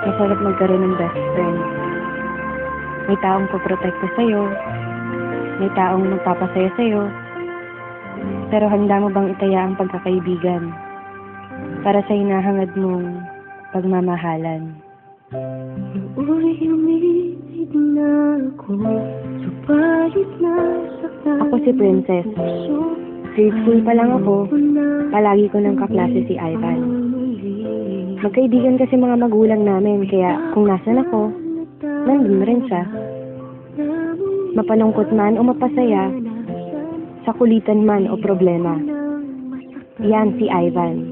Masarap magkaroon ng best friend. May taong poprotekta sa'yo. May taong magpapasaya sa'yo. Pero handa mo bang itaya ang pagkakaibigan para sa hinahangad mong pagmamahalan? Ako si Princess. Grade school pa lang ako, palagi ko ng kaklase si Ivan. Magkaibigan kasi mga magulang namin, kaya kung nasan ako, nandun rin siya. Mapalungkot man o mapasaya, sa kulitan man o problema. Yan si Ivan,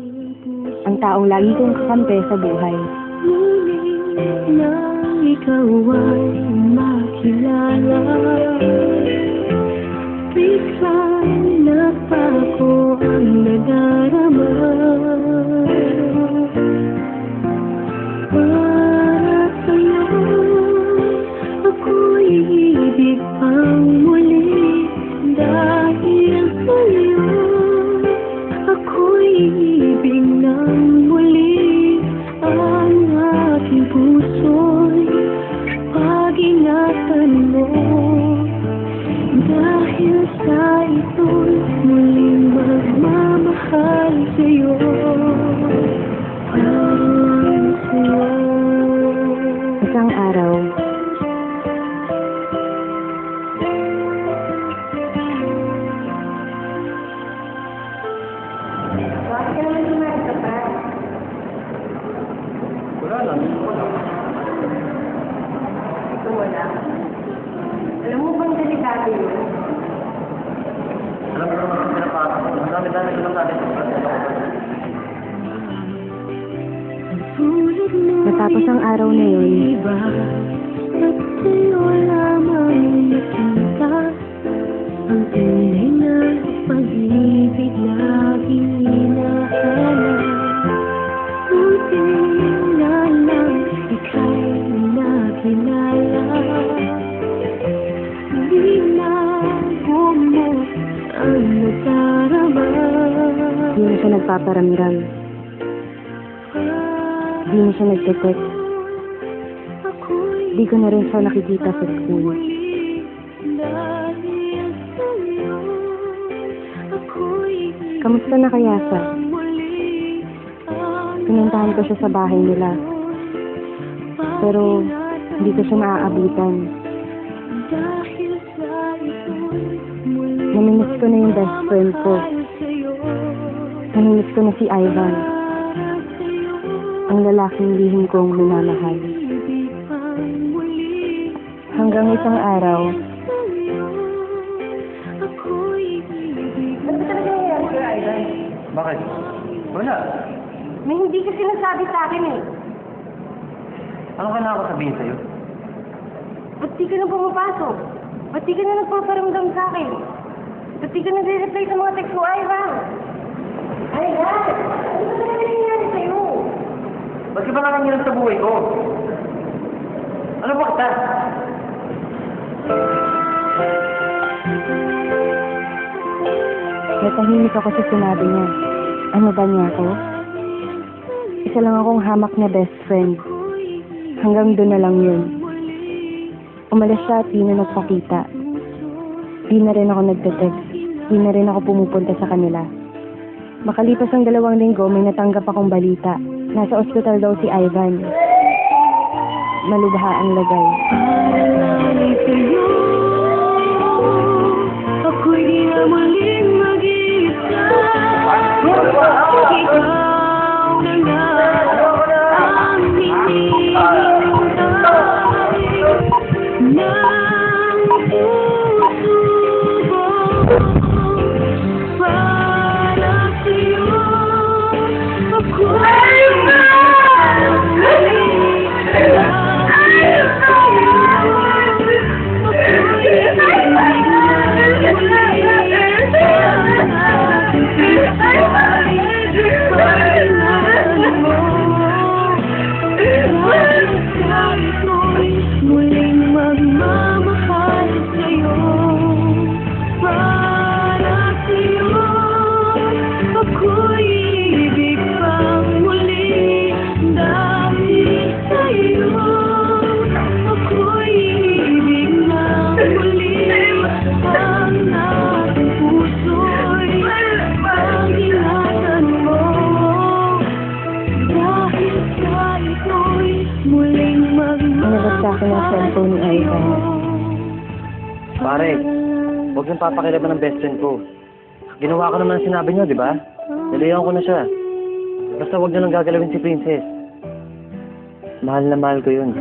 ang taong lagi kong kakampi sa buhay. Nang ikaw ay makilala, biglang napako ang nadarama. Para sa'yo, ako'y ibig pang muli. Dahil sa'yo, ako'y ibig ng muli. Ang aking puso'y pag-ingatan mo. Dahil sa ito'y muling magmamahal sa'yo. Isang araw, Wala lang. ito wala. Alam mo bang delikado yun? Alam mo naman kung pinapasok. Ang dami-dami ko lang natin. Matapos ang araw na yun, at sa'yo lamang nakita ang tunay na pag-ibig laging hinahanap. Buti na lang ika'y nakilala. Di na bumot ang nadarama. di na siya nagpaparamdam. Di na siya nagte-text. Di ko na rin siya nakikita sa school. Kamusta na kaya siya? Pinuntahan ko siya sa bahay nila. Pero hindi ko siya naaabutan. Namimiss ko na yung best friend ko. Namimiss ko na si Ivan. Ang lalaking lihim kong minamahal. Hanggang isang araw, Ano ba talaga nangyayari kay Ivan? Bakit? Wala. May hindi ka sinasabi sa akin eh. Ano ka na ako sabihin sa'yo? Ba't di ka na pumapasok? Ba't di ka na nagpaparamdam sa akin? Ba't di ka nagre-reply sa mga text mo, Ivan? Ivan! Ano ba talaga nangyayari sa'yo? Ba't ka ba nangyayari sa buhay ko? Ano ba kita? natahimik ako sa sinabi niya. Ano ba niya ako? Isa lang akong hamak na best friend. Hanggang doon na lang yun. Umalis siya at di na nagpakita. Di na rin ako nagte-text. Di na rin ako pumupunta sa kanila. Makalipas ang 2 linggo, may natanggap akong balita. Nasa ospital daw si Ivan. Malubha ang lagay. Ako'y di na muling mag-iisa. Ikaw na nga ang hinihintay ng puso ko. Para sa'yo ako'y muling magmamahal sa'yo. Para sa'yo ako'y ibig pang muli. Dahil sa'yo muling Inabot sa akin ang cellphone ni Ivan. Pare, huwag nang papakilaban ng best friend ko. Ginawa ko naman ang sinabi niyo, di ba? Nalayan ko na siya. Basta huwag niyo nang gagalawin si Princess. Mahal na mahal ko yun.